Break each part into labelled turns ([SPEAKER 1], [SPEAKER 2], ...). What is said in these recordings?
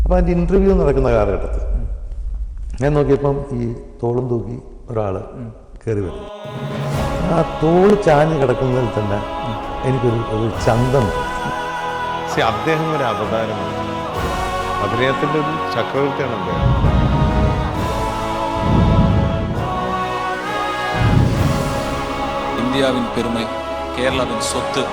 [SPEAKER 1] അപ്പോൾ അതിൻ്റെ ഇൻ്റർവ്യൂ നടക്കുന്ന കാലഘട്ടത്തിൽ ഞാൻ നോക്കിയപ്പം ഈ തോളും തൂക്കി ഒരാൾ കയറി വരും. ആ തോള് ചാഞ്ഞ് കിടക്കുന്നതിൽ തന്നെ എനിക്കൊരു ചന്തം.
[SPEAKER 2] അദ്ദേഹം ഒരു അവതാരമാണ്, അഭിനയത്തിൻ്റെ ഒരു ചക്രവർത്തിയാണ് അദ്ദേഹം.
[SPEAKER 3] இந்தியாவின் பெருமை, கேரளாவின் சொத்து.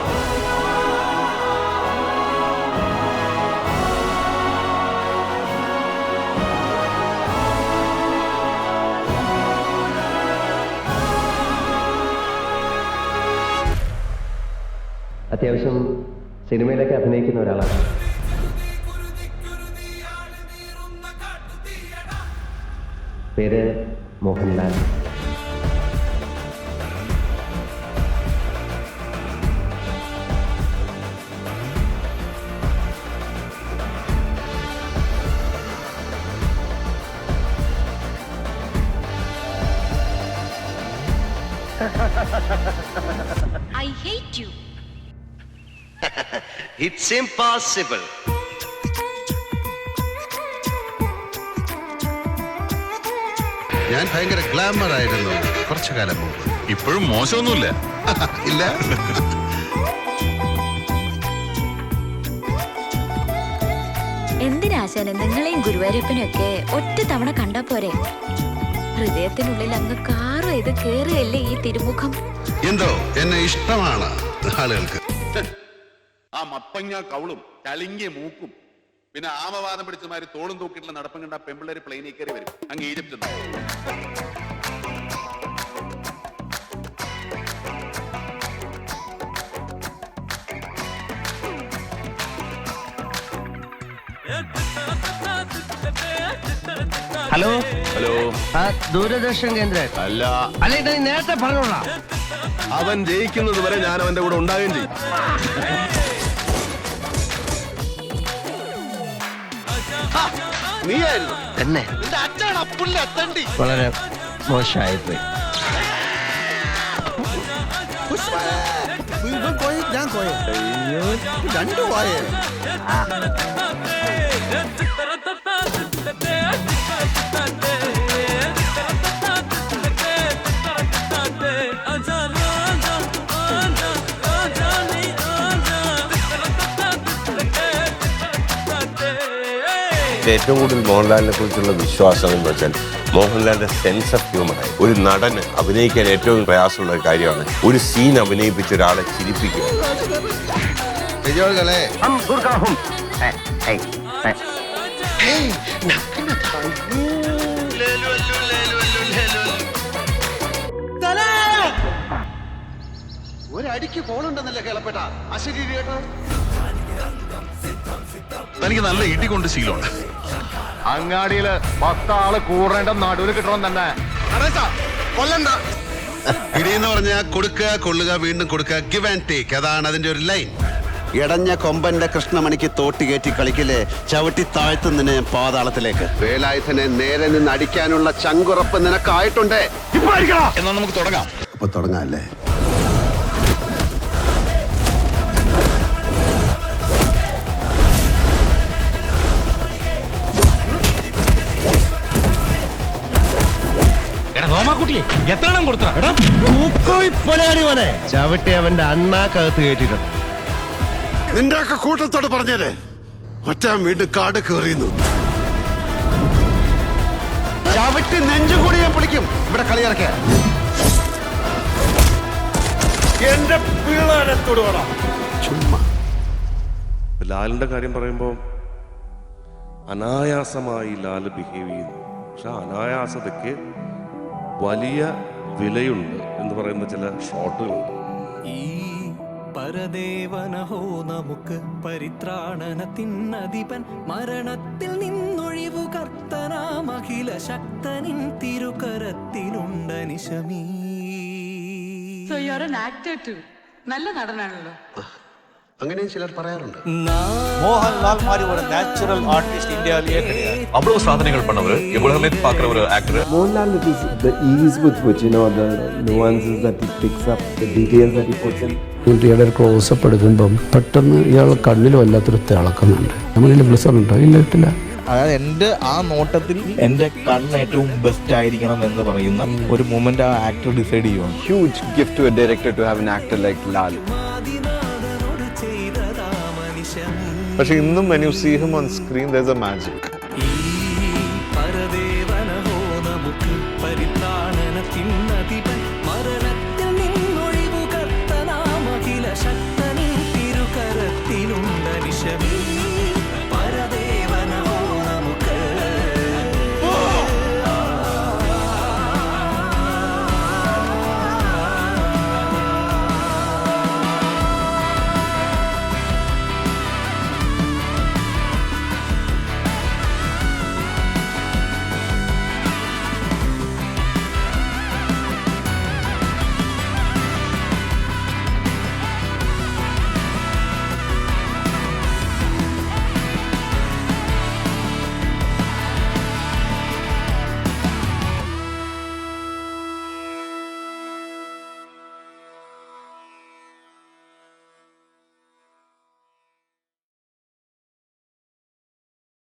[SPEAKER 4] അത്യാവശ്യം സിനിമയിലൊക്കെ അഭിനയിക്കുന്ന ഒരാളാണ്. പേര് Mohanlal.
[SPEAKER 5] I hate you.
[SPEAKER 6] It's impossible.
[SPEAKER 7] ഞാൻ ഭയങ്കര ഗ്ലാമർ ആയിരുന്നു കുറച്ചു കാലം മുമ്പ്.
[SPEAKER 2] ഇപ്പോഴും മോശമൊന്നുമില്ല.
[SPEAKER 7] ഇല്ല.
[SPEAKER 5] എന്തിനാശാനെ നിങ്ങളെയും ഗുരുവായൂരപ്പനും ഒക്കെ ഒറ്റ തവണ കണ്ടാ പോരെ? ഹൃദയത്തിനുള്ളിൽ അങ്ങ് കാറ് ചെയ്ത് കേറുകയല്ലേ ഈ തിരുമുഖം.
[SPEAKER 7] എന്തോ എന്നെ ഇഷ്ടമാണ് ആളുകൾക്ക്.
[SPEAKER 8] ആ മപ്പങ്ങ കൗളും ചളിങ്ങിയ മൂക്കും പിന്നെ ആമവാദം പിടിച്ചമാര് തോളും തൂക്കിയിട്ടുള്ള നടപ്പം കണ്ട പെമ്പിള്ളേര് പ്ലെയിനിൽ കയറി വരും അങ്ങ് ഈജിപ്തിൽ നിന്ന്.
[SPEAKER 4] ഹലോ
[SPEAKER 2] ഹലോ,
[SPEAKER 4] ദൂരദർശൻ കേന്ദ്ര
[SPEAKER 2] അല്ല,
[SPEAKER 4] അല്ല ഇത് നേരത്തെ പറഞ്ഞോളാ.
[SPEAKER 2] അവൻ ജയിക്കുന്നത് വരെ ഞാൻ അവന്റെ കൂടെ ഉണ്ടാകുകയും ചെയ്യും.
[SPEAKER 7] നീയായിരുന്നു
[SPEAKER 4] തന്നെ വളരെ മോശമായിപ്പോയി.
[SPEAKER 2] ഏറ്റവും കൂടുതൽ മോഹൻലാലിനെ കുറിച്ചുള്ള വിശ്വാസം എന്ന് വെച്ചാൽ മോഹൻലാലിന്റെ സെൻസ് ഓഫ് ഹ്യൂമറായി. ഒരു നടന് അഭിനയിക്കാൻ ഏറ്റവും പ്രയാസമുള്ള കാര്യമാണ് ഒരു സീൻ അഭിനയിപ്പിച്ച് ഒരാളെ ചിരിപ്പിക്കുക.
[SPEAKER 7] ഒരടിക്ക് കോളുണ്ടെന്നല്ലേ കേളപ്പെട്ട അശരീരി കേട്ടോ.
[SPEAKER 2] തനിക്ക് നല്ല ഇടി കൊണ്ട് ശീലമുണ്ട്.
[SPEAKER 8] അങ്ങാടിയില് 10 ആള് കൂടേണ്ട നടുവിൽ കിട്ടണം തന്നെ.
[SPEAKER 7] കൊല്ലണ്ട. ഇടിയെന്ന് പറഞ്ഞാൽ കൊടുക്കുക, കൊള്ളുക, വീണ്ടും കൊടുക്കുക, ഗിവ് ആൻഡ് ടേക്ക്. അതാണ് അതിന്റെ ഒരു ലൈൻ. ഇടഞ്ഞ കൊമ്പന്റെ കൃഷ്ണമണിക്ക് തോട്ടി കയറ്റി കളിക്കില്ലേ, ചവിട്ടി താഴ്ത്തുന്നതിന് പാതാളത്തിലേക്ക്. വേലായുധനെ നേരെ നിന്ന് അടിക്കാനുള്ള ചങ്കുറപ്പ് നിനക്കായിട്ടുണ്ട്.
[SPEAKER 2] എന്നാ നമുക്ക് തുടങ്ങാം.
[SPEAKER 7] അപ്പൊ തുടങ്ങാല്ലേ?
[SPEAKER 4] ചവിട്ടി അവന്റെ അണ്ണാക്കകത്ത് കയറ്റിട്ടുണ്ട്.
[SPEAKER 7] നിന്റെ ഒക്കെ കൂട്ടത്തോട് പറഞ്ഞേരെ ഒറ്റാൻ വീണ്ടും കാട് കയറിയുന്നു. ചവിട്ടി നെഞ്ചുകൂടി ഞാൻ പിടിക്കും. ഇവിടെ കളിയിറക്കിയ എന്റെ പിള്ളേരെ തൊടുവടാ ചുമ്മാ.
[SPEAKER 2] ലാലിന്റെ കാര്യം പറയുമ്പോൾ അനായാസമായി ലാല് ബിഹേവ് ചെയ്യുന്നു. പക്ഷെ അനായാസതയ്ക്ക് വലിയ വിലയുണ്ട് എന്ന് പറയുന്ന ചില ഷോട്ടുകളുണ്ട്.
[SPEAKER 9] ഈ പരദേവനഹോ നമുക്ക് പരിത്രാണനത്തിനധിപൻ മരണത്തിൽ നിന്നൊഴിവു കർത്തനാം അഖില ശക്തനിൻ തിരുകരത്തിലുണ്ടനിശമീ.
[SPEAKER 10] So you're an actor too. நல்ல நடனானല്ലോ.
[SPEAKER 7] അങ്ങനെയും ചിലർ പറയാറുണ്ട്.
[SPEAKER 3] மோகன்லால் மாதிரி ஒரு நேச்சுரல் ஆர்டிஸ்ட் இந்தியாவிலேயே கிடையாது. அவ்வளவு சாதனைகள் பண்ணவர், எவ்வளவு பார்க்குற ஒரு actor.
[SPEAKER 11] Mohanlal, it is the ease with which, you know, the nuances that he picks up, the details that he puts in.
[SPEAKER 12] ഇയാളുടെ ക്ലോസപ്പ് എടുക്കുമ്പം പെട്ടെന്ന് ഇയാൾ കണ്ണിൽ വല്ലാത്തൊരു തിളക്കുന്നുണ്ട്. നമ്മളിൽ ബ്ലസ്സറുണ്ടോ? ഇല്ല, ഇട്ടില്ല.
[SPEAKER 3] അതായത് എൻ്റെ ആ നോട്ടത്തിൽ എൻ്റെ കണ്ണ് ഏറ്റവും ബെസ്റ്റ് ആയിരിക്കണം എന്ന് പറയുന്ന ഒരു മൊമെന്റ് ആ ആക്ടർ ഡിസൈഡ് ചെയ്യുവാണ്.
[SPEAKER 11] Huge gift to a director to have an actor like Lal.
[SPEAKER 3] പക്ഷെ ഇന്നും when you see him on screen there's a magic.
[SPEAKER 9] പരദേവനഹോ നമുക്ക് പരിത്രാണനത്തിൻ അധിപൻ